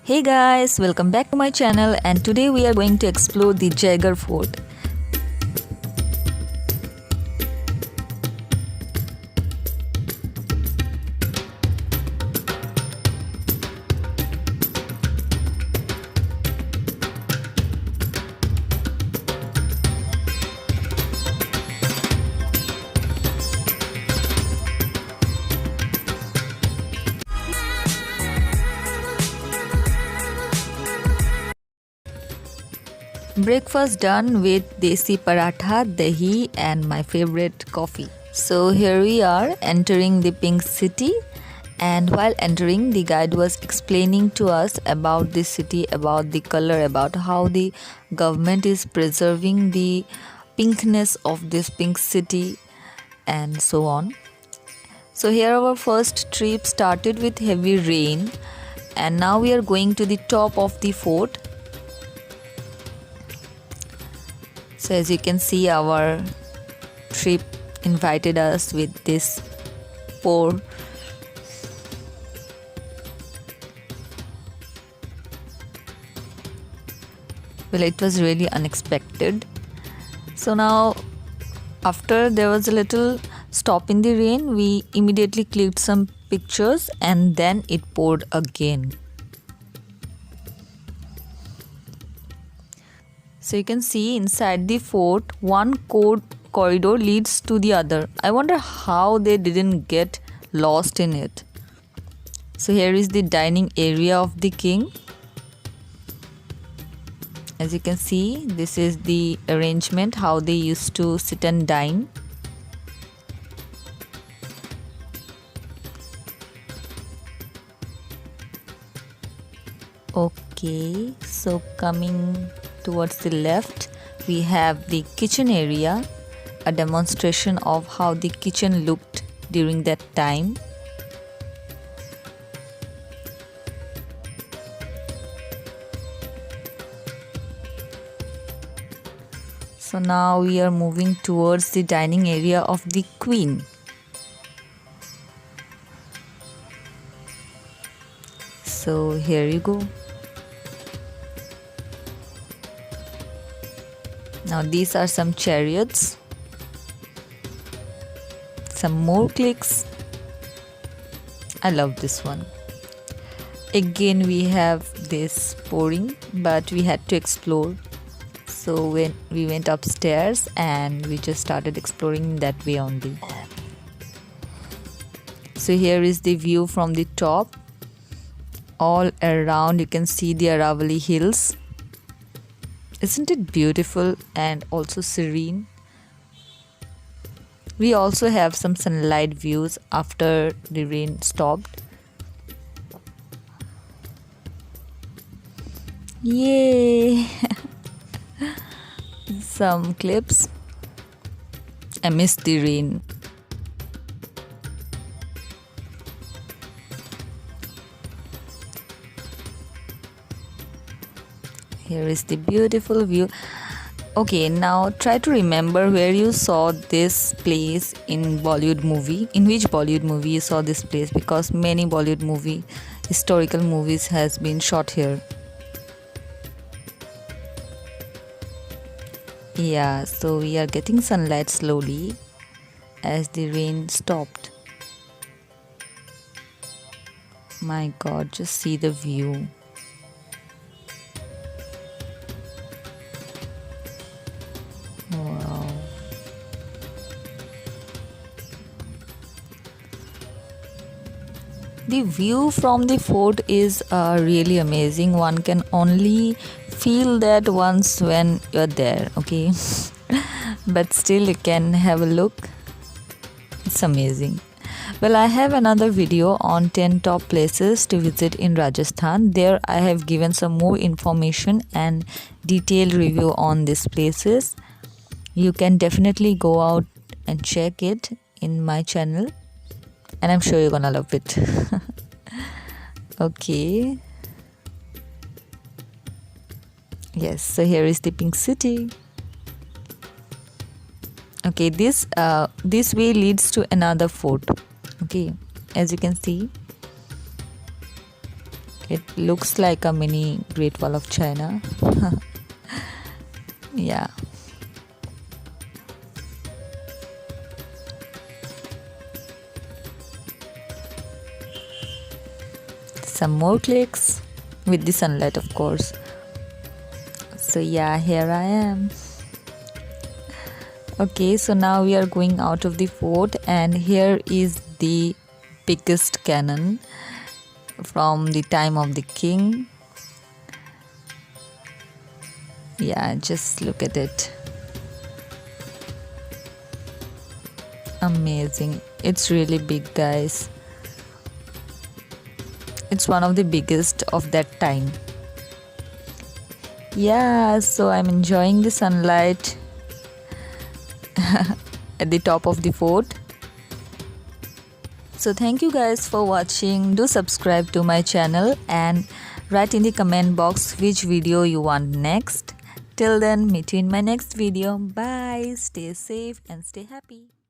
Hey guys, welcome back to my channel, and today we are going to explore the Jaigarh Fort. Breakfast done with desi paratha, dahi and my favorite coffee. So here we are entering the Pink City, and while entering the guide was explaining to us about this city, about the color, about how the government is preserving the pinkness of this pink city and so on. So here our first trip started with heavy rain, and now we are going to the top of the fort. So as you can see, our trip invited us with this pour. Well, it was really unexpected. So now, after there was a little stop in the rain, we immediately clicked some pictures and then it poured again. So you can see inside the fort, one corridor leads to the other. I wonder how they didn't get lost in it. So here is the dining area of the king. As you can see, this is the arrangement, how they used to sit and dine. Okay, so coming towards the left, we have the kitchen area, a demonstration of how the kitchen looked during that time. So now we are moving towards the dining area of the queen. So here you go. Now these are some chariots, some more clicks. I love this one. Again we have this pouring, but we had to explore. So when we went upstairs and we just started exploring that way only. So here is the view from the top. All around you can see the Aravalli Hills. Isn't it beautiful and also serene? We also have some sunlight views after the rain stopped. Yay! Some clips. I missed the rain. Here is the beautiful view. Okay, now try to remember where you saw this place in Bollywood movie. In which Bollywood movie you saw this place? Because many Bollywood movie, historical movies has been shot here. Yeah, so we are getting sunlight slowly as the rain stopped. My God, just see the view. Wow. The view from the fort is really amazing. One can only feel that once when you're there, okay? But still you can have a look. It's amazing. Well, I have another video on 10 top places to visit in Rajasthan. There I have given some more information and detailed review on these places. You can definitely go out and check it in my channel, and I'm sure you're gonna love it. Okay. Yes, so here is the Pink City. Okay, this way leads to another fort. Okay, as you can see, It looks like a mini Great Wall of China. Yeah. Some more clicks with the sunlight, of course. So yeah, here I am. Okay, so now we are going out of the fort, and here is the biggest cannon from the time of the king. Yeah, just look at it. Amazing. It's really big, guys. It's one of the biggest of that time. Yeah, so I'm enjoying the sunlight at the top of the fort. So thank you guys for watching. Do subscribe to my channel and write in the comment box which video you want next. Till then, meet you in my next video. Bye. Stay safe and stay happy.